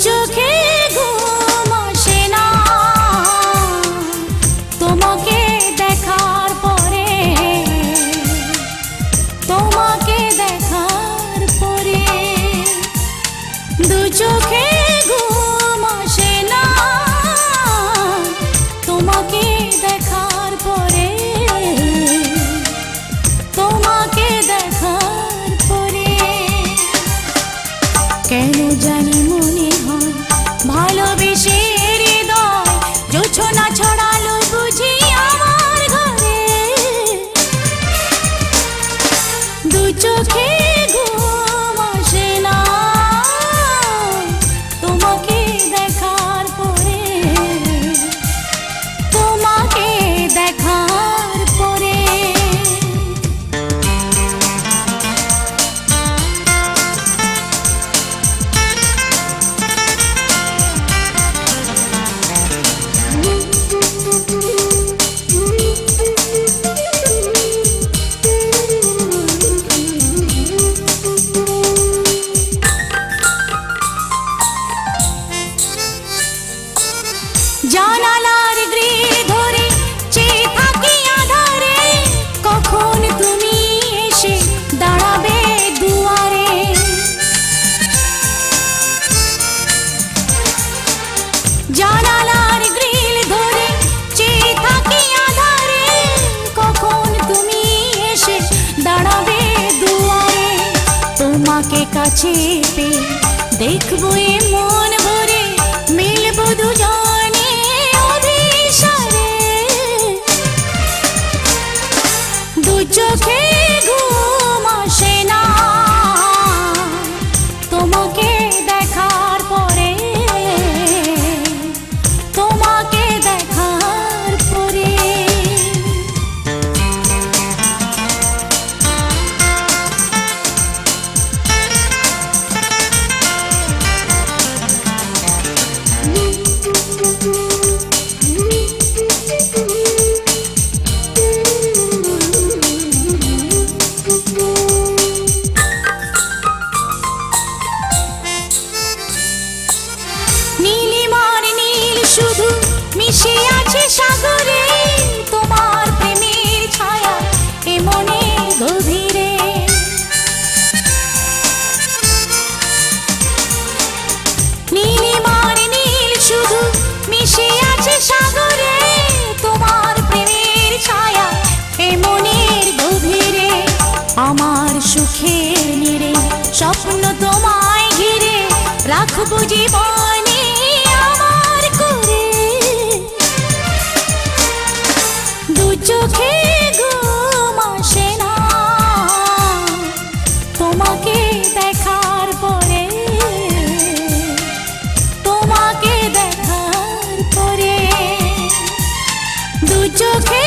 চোখে ঘুম আসে না তোমাকে দেখার পরে, তোমাকে দেখার পরে। দু চোখে ঘুম আসে না তোমাকে দেখার পরে, তোমাকে দেখার পরে। কেন জানি মনে হয় ভালোবেসে হৃদয় জোছনা ছড়ালো বুঝি আমার ঘরে। দু চোখে ঘুম আসে না তোমাকে দেখার পরে, তোমাকে দেখার পরে। জানালার গ্রিল ধরে চেয়ে থাকি আধারে, কখন তুমি এসে দাঁড়াবে দুয়ারে। জানালার গ্রিল ধরে চেয়ে থাকি আধারে, কখন তুমি এসে দাঁড়াবে দুয়ারে। তোমাকে কাছে পেয়ে দেখবো এ মন ভরে, মিলবো দুজনে অভিসারে। দু চোখে ঘুম আসে না তোমাকে দেখার পরে, তোমাকে দেখার পরে। নীলিমার নীল শুধু মিশে আছে সাগরে, তোমার প্রেমের ছায়া এ মনের গভীরে। নীলিমার নীল শুধু মিশে আছে সাগরে, তোমার প্রেমের ছায়া এ মনের গভীরে। আমার সুখের নীড়ে স্বপ্ন তোমায় ঘিরে, রাখবো জীবনে আমার করে। দু চোখে ঘুম আসে না তোমাকে দেখার পরে, তোমাকে দেখার পরে। দু চোখে